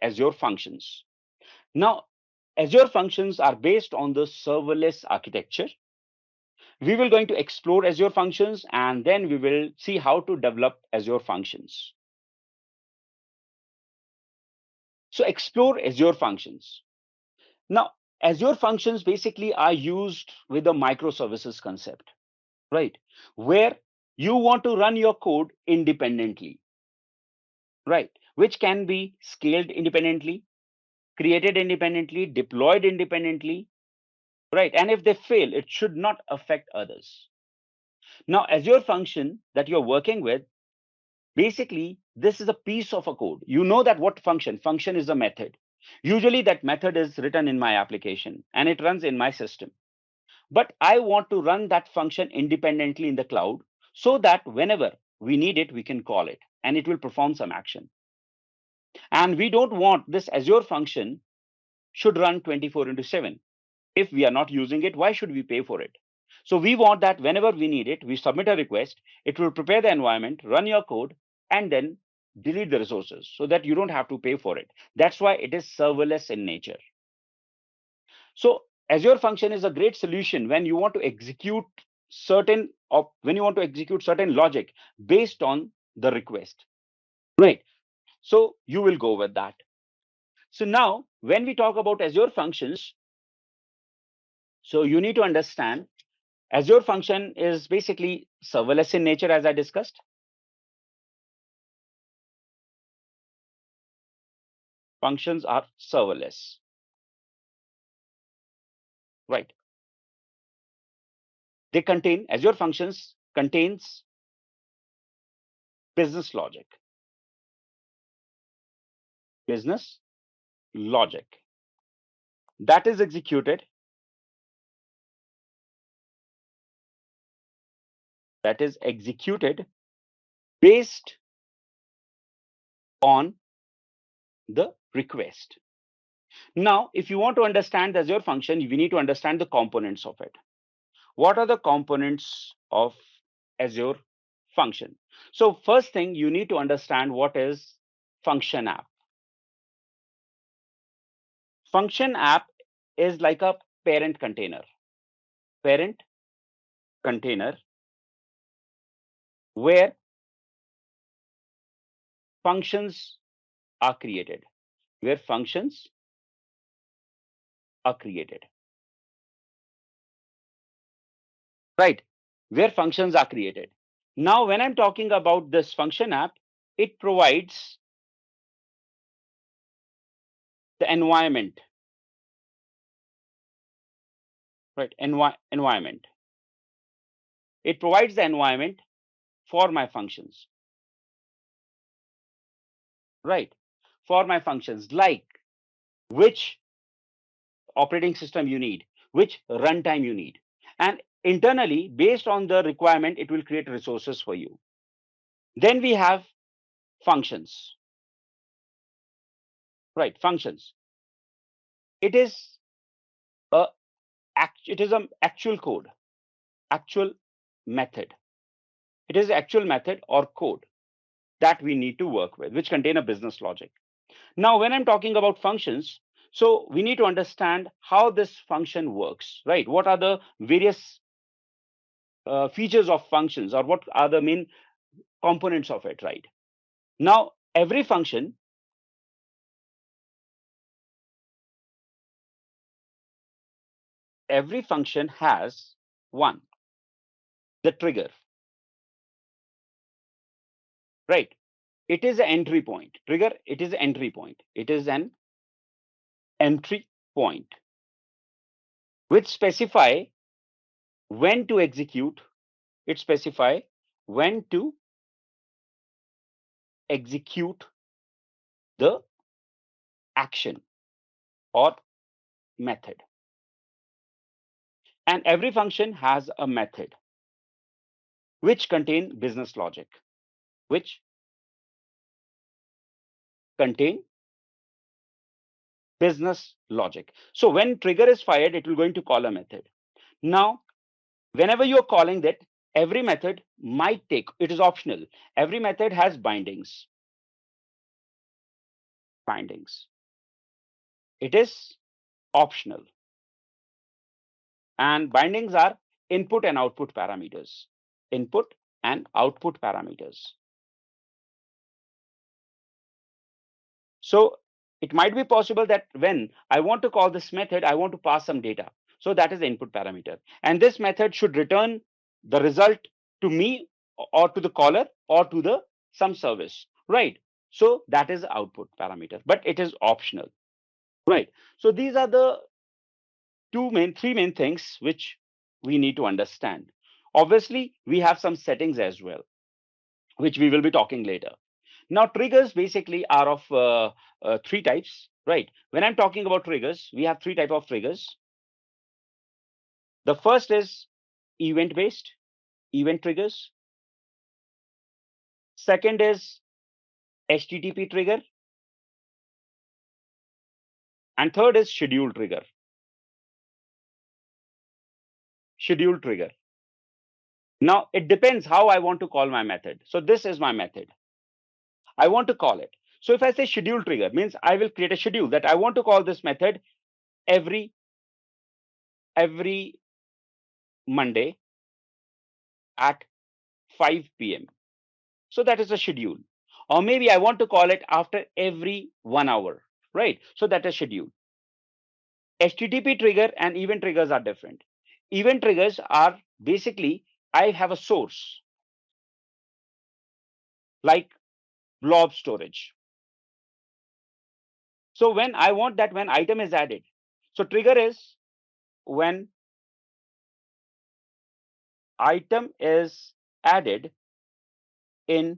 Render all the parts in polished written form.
Azure Functions. Now, Azure Functions are based on the serverless architecture. We will going to explore Azure Functions and then we will see how to develop Azure Functions. So explore Azure Functions. Now, Azure Functions basically are used with the microservices concept, right? Where you want to run your code independently, right? Which can be scaled independently, created independently, deployed independently, right? And if they fail, it should not affect others. Now, Azure Function that you're working with, basically, this is a piece of a code. You know that what function? Function is a method. Usually that method is written in my application and it runs in my system. But I want to run that function independently in the cloud so that whenever we need it, we can call it and it will perform some action. And we don't want this Azure function should run 24/7. If we are not using it, why should we pay for it? So we want that whenever we need it, we submit a request, it will prepare the environment, run your code, and then delete the resources so that you don't have to pay for it. That's why it is serverless in nature. So Azure Function is a great solution when you want to execute certain logic based on the request, right? So you will go with that. So now when we talk about Azure Functions, so you need to understand Azure Function is basically serverless in nature, as I discussed. Functions are serverless, right? Azure Functions contains business logic, business logic that is executed, based on the request. Now, if you want to understand the Azure Function, we need to understand the components of it. What are the components of Azure Function? So first thing, you need to understand what is Function app. Function app is like a parent container where functions are created, right? Where functions are created. Now, when I'm talking about this function app, it provides the environment, right? Environment. It provides the environment for my functions, right? For my functions, like which operating system you need, which runtime you need. And internally, based on the requirement, it will create resources for you. Then we have functions, right? Functions. It is a actual code, actual method. It is actual method or code that we need to work with, which contain a business logic. Now, when I'm talking about functions, so we need to understand how this function works, right? What are the various features of functions, or what are the main components of it, right? Now, every function has one, the trigger, right? It is an entry point. Trigger, it is an entry point. It is an entry point which specify when to execute. It specify when to execute the action or method. And every function has a method which contain business logic, which contain business logic. So when trigger is fired, it will going to call a method. Now, whenever you're calling that, every method might take, it is optional. Every method has bindings. bindings. It is optional. And bindings are input and output parameters. Input and output parameters. So it might be possible that when I want to call this method, I want to pass some data. So that is the input parameter. And this method should return the result to me or to the caller or to the some service, right? So that is output parameter, but it is optional, right? So these are the three main things which we need to understand. Obviously, we have some settings as well, which we will be talking later. Now, triggers basically are of three types, right? When I'm talking about triggers, we have three type of triggers. The first is event-based, event triggers. Second is HTTP trigger. And third is schedule trigger. Schedule trigger. Now, it depends how I want to call my method. So this is my method. I want to call it. So if I say schedule trigger, means I will create a schedule that I want to call this method every Monday at 5 p.m. So that is a schedule. Or maybe I want to call it after every 1 hour, right? So that is schedule. HTTP trigger and event triggers are different. Event triggers are basically, I have a source like blob storage. So when I want that when item is added, so trigger is when item is added in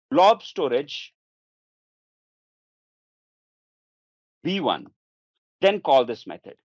blob storage B1, then call this method,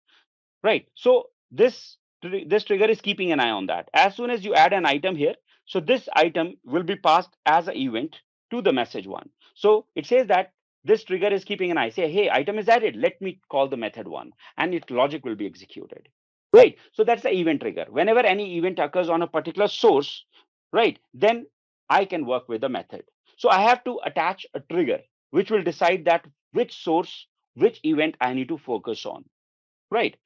right? So this trigger is keeping an eye on that. As soon as you add an item here, so this item will be passed as an event to the message one. So it says that this trigger is keeping an eye. Say, hey, item is added. Let me call the method one, and its logic will be executed. Right. So that's the event trigger. Whenever any event occurs on a particular source, right, then I can work with the method. So I have to attach a trigger which will decide that which source, which event I need to focus on. Right.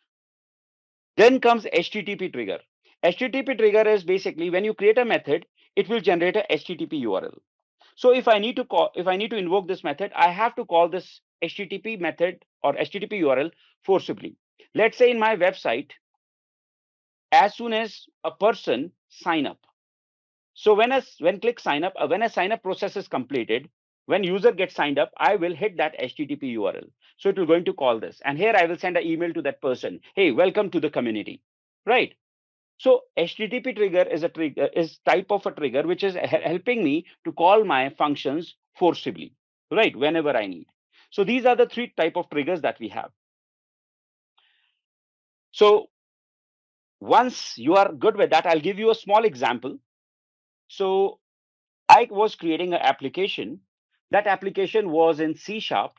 Then comes HTTP trigger. HTTP trigger is basically when you create a method, it will generate a HTTP URL. So if I need to invoke this method, I have to call this HTTP method or HTTP URL forcibly. Let's say in my website, as soon as a person sign up. So when click sign up, when a sign up process is completed, when user gets signed up, I will hit that HTTP URL. So it will going to call this. And here I will send an email to that person. Hey, welcome to the community, right? So HTTP trigger is a trigger is type of a trigger which is helping me to call my functions forcibly, right? Whenever I need. So these are the three type of triggers that we have. So once you are good with that, I'll give you a small example. So I was creating an application. That application was in C sharp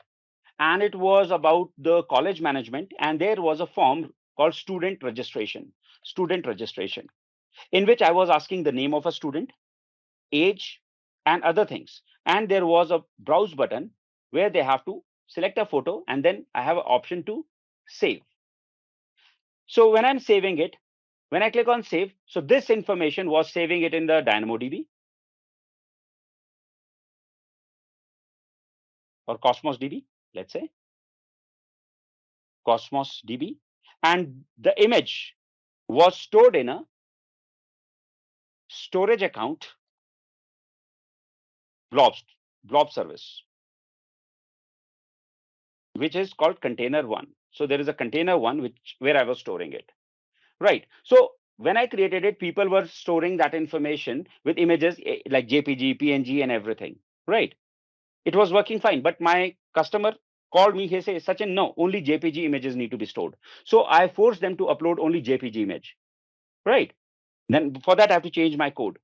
and it was about the college management. And there was a form called student registration, in which I was asking the name of a student, age, and other things. And there was a browse button where they have to select a photo and then I have an option to save. So when I'm saving it, when I click on save, so this information was saving it in the DynamoDB or Cosmos DB, let's say Cosmos DB, and the image was stored in a storage account blob blob service, which is called container one. So there is a container one which where I was storing it, right? So when I created it, people were storing that information with images like JPG, PNG, and everything, right? It was working fine, but my customer called me. He says, Sachin, no, only JPG images need to be stored. So I forced them to upload only JPG image, right? Then for that, I have to change my code.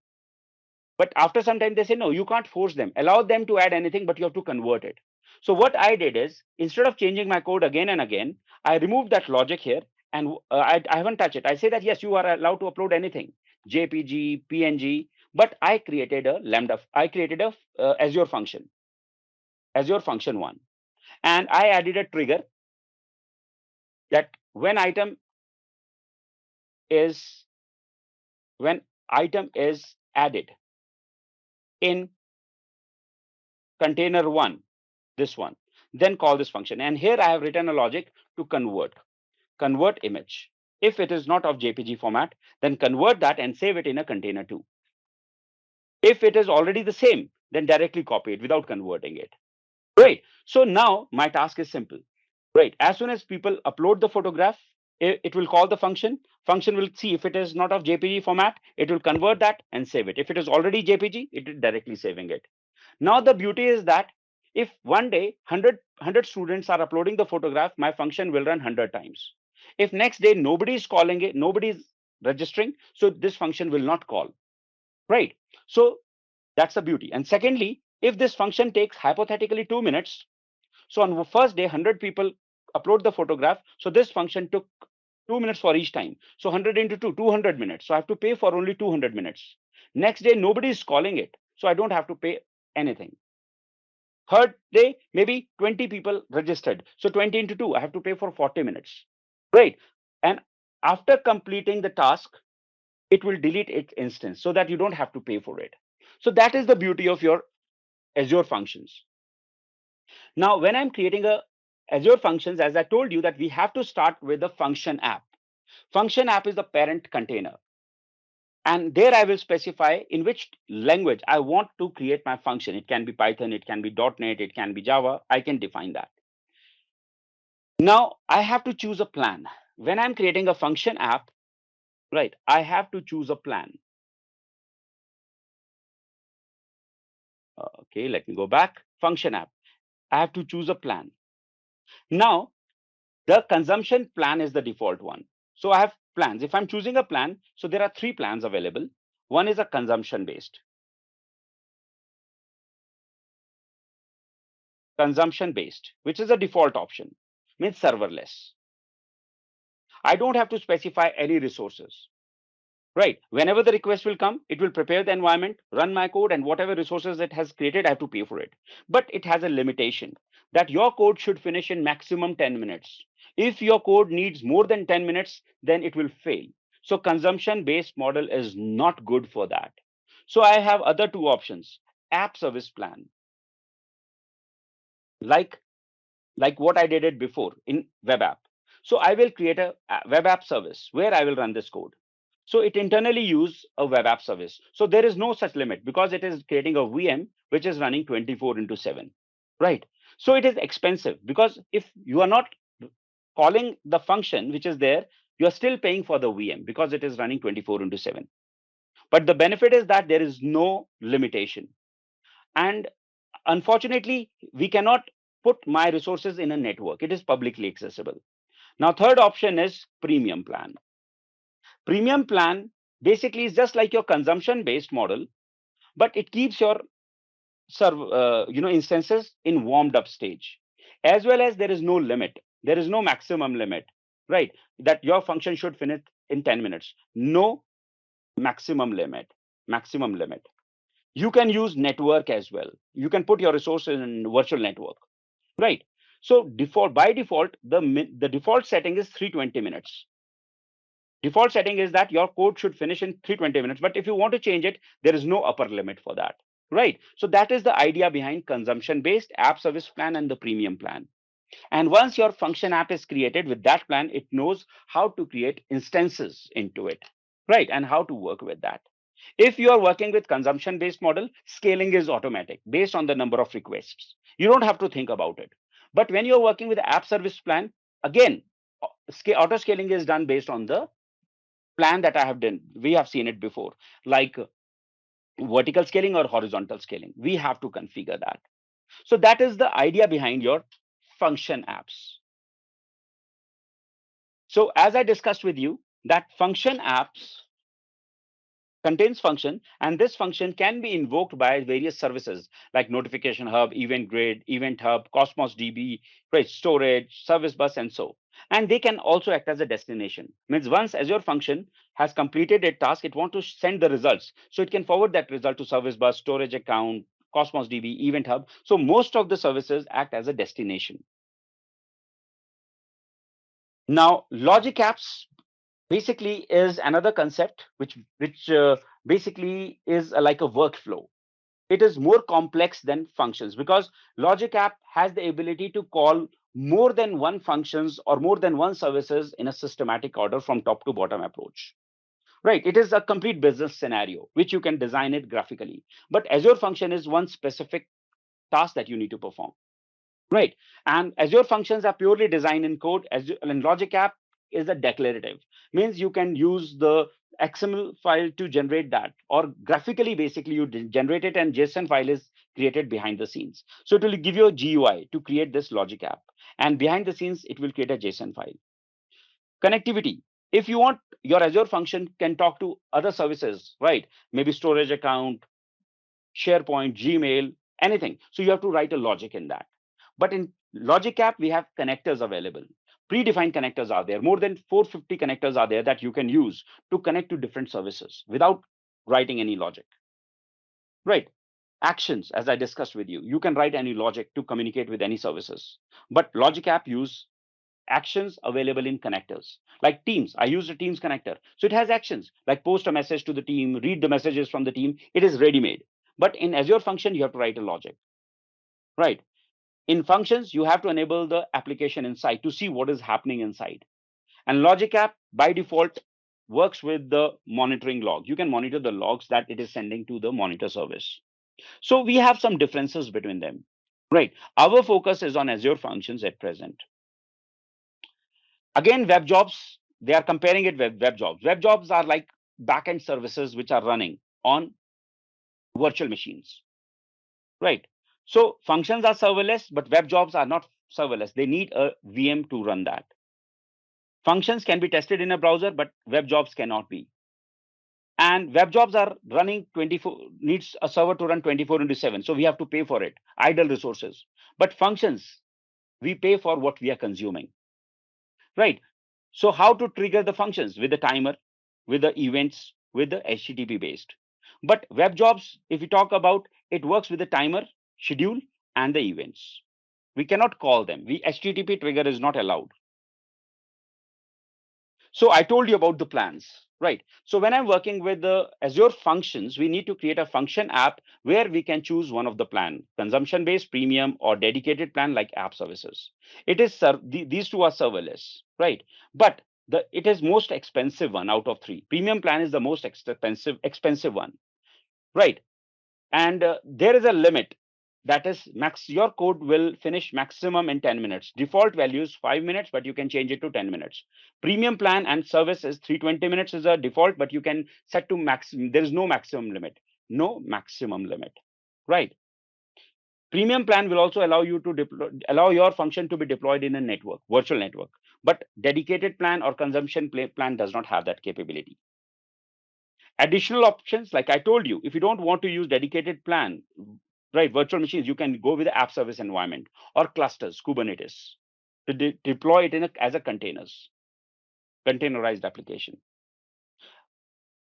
But after some time, they say, no, you can't force them. Allow them to add anything, but you have to convert it. So what I did is, instead of changing my code again and again, I removed that logic here and I haven't touched it. I say that, yes, you are allowed to upload anything, JPG, PNG, but I created a Lambda, I created a Azure function. Azure Function 1. And I added a trigger that is when item is added in container 1, this one, then call this function. And here I have written a logic to convert image. If it is not of JPG format, then convert that and save it in a container 2. If it is already the same, then directly copy it without converting it. Right. So now my task is simple. Right. As soon as people upload the photograph, it will call the function. Function will see if it is not of JPG format, it will convert that and save it. If it is already JPG, it is directly saving it. Now the beauty is that if one day 100 students are uploading the photograph, my function will run 100 times. If next day nobody is calling it, nobody is registering, so this function will not call. Right. So that's the beauty. And secondly, if this function takes hypothetically 2 minutes, so on the first day, 100 people upload the photograph. So this function took 2 minutes for each time. So 100 into 2, 200 minutes. So I have to pay for only 200 minutes. Next day, nobody is calling it. So I don't have to pay anything. Third day, maybe 20 people registered. So 20 into 2, I have to pay for 40 minutes. Right. And after completing the task, it will delete its instance so that you don't have to pay for it. So that is the beauty of your Azure Functions. Now, when I'm creating a Azure Functions, as I told you that we have to start with the function app. Function app is the parent container. And there I will specify in which language I want to create my function. It can be Python, it can be .NET, it can be Java. I can define that. Now, I have to choose a plan. When I'm creating a function app, right, I have to choose a plan. Okay, let me go back. Function app. I have to choose a plan. Now, the consumption plan is the default one. So I have plans. If I'm choosing a plan, so there are 3 plans available. One is a consumption based, which is a default option, means serverless. I don't have to specify any resources. Right. Whenever the request will come, it will prepare the environment, run my code, and whatever resources it has created, I have to pay for it. But it has a limitation that your code should finish in maximum 10 minutes. If your code needs more than 10 minutes, then it will fail. So consumption-based model is not good for that. So I have other 2 options. App service plan, like what I did it before in web app. So I will create a web app service where I will run this code. So it internally use a web app service. So there is no such limit because it is creating a VM which is running 24 into 7, right? So it is expensive because if you are not calling the function which is there, you are still paying for the VM because it is running 24 into 7. But the benefit is that there is no limitation. And unfortunately, we cannot put my resources in a network. It is publicly accessible. Now, third option is premium plan. Premium plan basically is just like your consumption based model, but it keeps your instances in warmed up stage, as well as there is no limit. There is no maximum limit, right? That your function should finish in 10 minutes. No maximum limit. Maximum limit. You can use network as well. You can put your resources in virtual network, right? So by default, the default setting is 320 minutes. Default setting is that your code should finish in 320 minutes. But if you want to change it, there is no upper limit for that, right? So that is the idea behind consumption-based app service plan and the premium plan. And once your function app is created with that plan, it knows how to create instances into it, right? And how to work with that. If you are working with consumption-based model, scaling is automatic based on the number of requests. You don't have to think about it. But when you're working with the app service plan, again, auto scaling is done based on the plan that I have done. We have seen it before, like vertical scaling or horizontal scaling. We have to configure that. So that is the idea behind your function apps. So as I discussed with you, that function apps contains function, and this function can be invoked by various services like notification hub, event grid, event hub, cosmos db, right, storage, service bus, and so. And they can also act as a destination. Means once Azure function has completed a task, it wants to send the results, so it can forward that result to service bus, storage account, Cosmos DB, Event Hub. So most of the services act as a destination. Now, logic apps basically is another concept which basically is like a workflow. It is more complex than functions because logic app has the ability to call more than one functions or more than one services in a systematic order from top to bottom approach. Right, it is a complete business scenario which you can design it graphically, but Azure function is one specific task that you need to perform. Right. And Azure functions are purely designed in code. Azure and Logic App is a declarative, means you can use the XML file to generate that, or graphically, basically, you generate it and JSON file is created behind the scenes. So it will give you a GUI to create this Logic App. And behind the scenes, it will create a JSON file. Connectivity. If you want, your Azure function can talk to other services, right? Maybe storage account, SharePoint, Gmail, anything. So you have to write a logic in that. But in Logic App, we have connectors available. Predefined connectors are there. More than 450 connectors are there that you can use to connect to different services without writing any logic. Right. Actions, as I discussed with you, you can write any logic to communicate with any services. But Logic App use actions available in connectors. Like Teams, I use a Teams connector. So it has actions like post a message to the team, read the messages from the team. It is ready-made. But in Azure function, you have to write a logic. Right. In functions, you have to enable the application inside to see what is happening inside. And Logic App, by default, works with the monitoring log. You can monitor the logs that it is sending to the monitor service. So we have some differences between them. Right. Our focus is on Azure functions at present. Again, web jobs, they are comparing it with web jobs. Web jobs are like backend services which are running on virtual machines. Right. So functions are serverless, but web jobs are not serverless. They need a VM to run that. Functions can be tested in a browser, but web jobs cannot be. And web jobs are running 24, needs a server to run 24 into 7. So we have to pay for it, idle resources. But functions, we pay for what we are consuming. Right. So how to trigger the functions with the timer, with the events, with the HTTP based. But web jobs, if we talk about, it works with the timer, schedule, and the events. We cannot call them. HTTP trigger is not allowed. So I told you about the plans, right? So when I'm working with the Azure functions, we need to create a function app where we can choose one of the plan, consumption-based, premium, or dedicated plan like app services. It is these two are serverless, right? But it is most expensive one out of three. Premium plan is the most expensive one, right? And there is a limit, that is your code will finish maximum in 10 minutes. Default value is 5 minutes, but you can change it to 10 minutes. Premium plan and service is 320 minutes is a default, but you can set to maximum. There is no maximum limit. No maximum limit, right? Premium plan will also allow you to allow your function to be deployed in a network, virtual network. But dedicated plan or consumption plan does not have that capability. Additional options, like I told you, if you don't want to use dedicated plan, right, virtual machines, you can go with the app service environment or clusters, Kubernetes, to deploy it as a containerized application.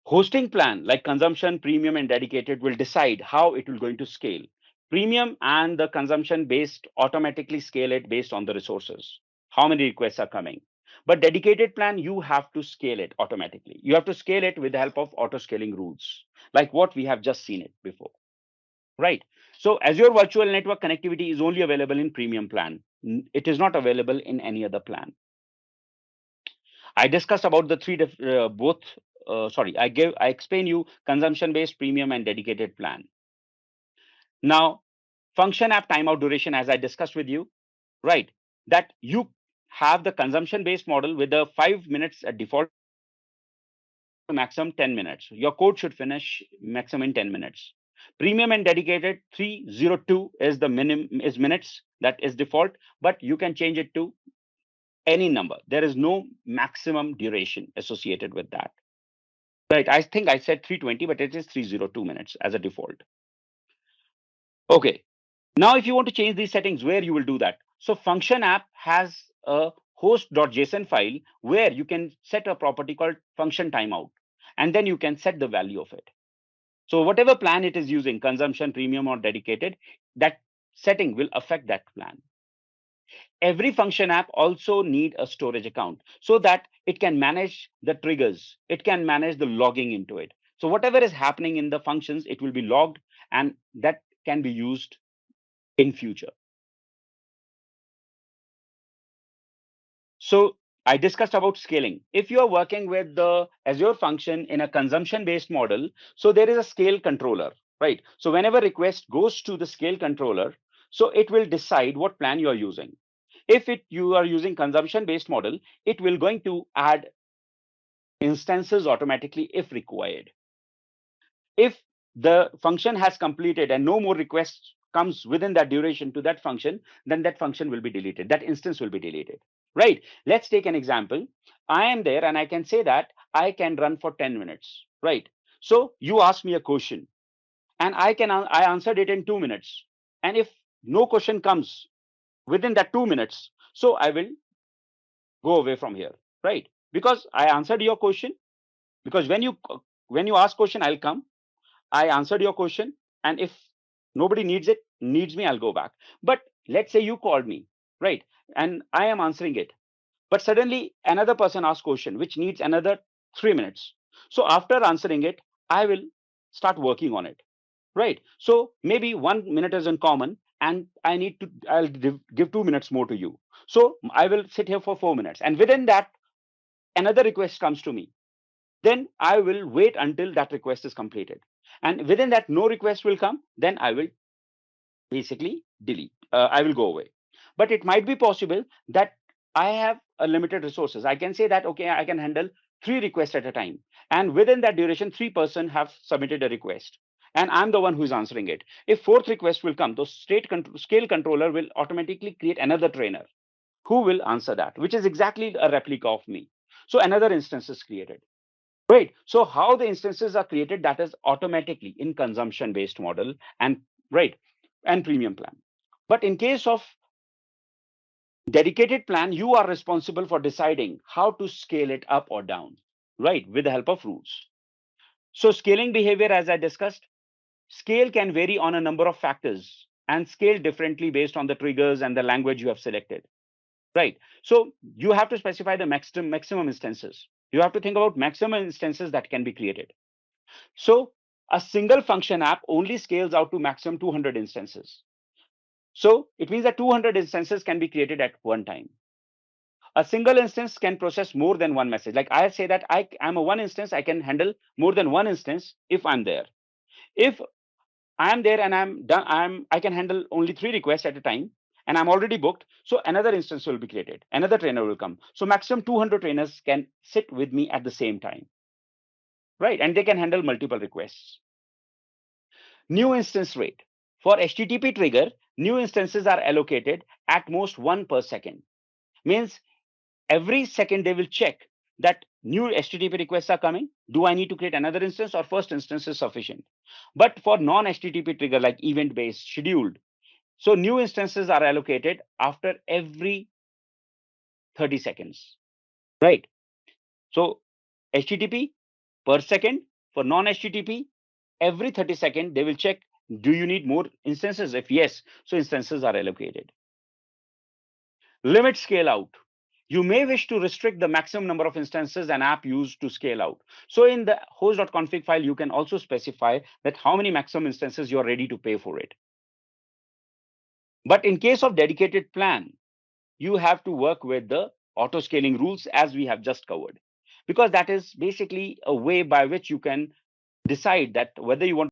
Hosting plan, like consumption, premium, and dedicated, will decide how it will going to scale. Premium and the consumption based automatically scale it based on the resources, how many requests are coming. But dedicated plan, you have to scale it automatically. You have to scale it with the help of auto scaling rules, like what we have just seen it before, right? So Azure Virtual Network connectivity is only available in premium plan. It is not available in any other plan. I discussed about the three I explain you consumption based, premium, and dedicated plan. Now, function app timeout duration, as I discussed with you, right? That you have the consumption based model with the 5 minutes at default, maximum 10 minutes. Your code should finish maximum in 10 minutes. Premium and dedicated 302 is the minimum is minutes, that is default, but you can change it to any number. There is no maximum duration associated with that. Right, I think I said 320, but it is 302 minutes as a default. Okay, now if you want to change these settings, where you will do that? So function app has a host.json file where you can set a property called function timeout, and then you can set the value of it. So whatever plan it is using, consumption, premium, or dedicated, that setting will affect that plan. Every function app also need a storage account so that it can manage the triggers, it can manage the logging into it. So whatever is happening in the functions, it will be logged, and that can be used in future. So I discussed about scaling. If you are working with the Azure function in a consumption based model, so there is a scale controller, right? So whenever request goes to the scale controller, so it will decide what plan you are using. If you are using consumption based model, it will going to add instances automatically if required. If the function has completed and no more requests comes within that duration to that function, then that function will be deleted. That instance will be deleted, right? Let's take an example. I am there and I can say that I can run for 10 minutes, right? So you ask me a question and I answered it in 2 minutes. And if no question comes within that 2 minutes, so I will go away from here, right? Because I answered your question. Because when you ask question, I'll come. I answered your question, and if nobody needs me, I'll go back. But let's say you called me, right? And I am answering it. But suddenly another person asks question which needs another 3 minutes. So after answering it, I will start working on it, right? So maybe 1 minute is in common, and I'll give 2 minutes more to you. So I will sit here for 4 minutes, and within that, another request comes to me. Then I will wait until that request is completed. And within that, no request will come. Then I will basically delete. I will go away. But it might be possible that I have a limited resources. I can say that, okay, I can handle 3 requests at a time. And within that duration, 3 person have submitted a request. And I'm the one who is answering it. If fourth request will come, the scale controller will automatically create another trainer who will answer that, which is exactly a replica of me. So another instance is created. Right. So how the instances are created, that is automatically in consumption based model, and right, and premium plan. But in case of dedicated plan, you are responsible for deciding how to scale it up or down, right, with the help of rules. So scaling behavior, as I discussed, scale can vary on a number of factors and scale differently based on the triggers and the language you have selected. Right. So you have to specify the maximum instances. You have to think about maximum instances that can be created. So a single function app only scales out to maximum 200 instances. So it means that 200 instances can be created at one time. A single instance can process more than one message. Like I say that I'm a one instance, I can handle more than one instance if I'm there. If I'm there and I'm done, I can handle only 3 requests at a time and I'm already booked. So another instance will be created. Another trainer will come. So maximum 200 trainers can sit with me at the same time, right? And they can handle multiple requests. New instance rate. For HTTP trigger, new instances are allocated at most 1 per second. Means every second they will check that new HTTP requests are coming. Do I need to create another instance or first instance is sufficient? But for non-HTTP trigger like event-based, scheduled, so new instances are allocated after every 30 seconds, right? So HTTP per second. For non-HTTP, every 30 seconds, they will check, do you need more instances? If yes, so instances are allocated. Limit scale out. You may wish to restrict the maximum number of instances an app used to scale out. So in the host.config file, you can also specify that how many maximum instances you're ready to pay for it. But in case of dedicated plan, you have to work with the auto scaling rules as we have just covered, because that is basically a way by which you can decide that whether you want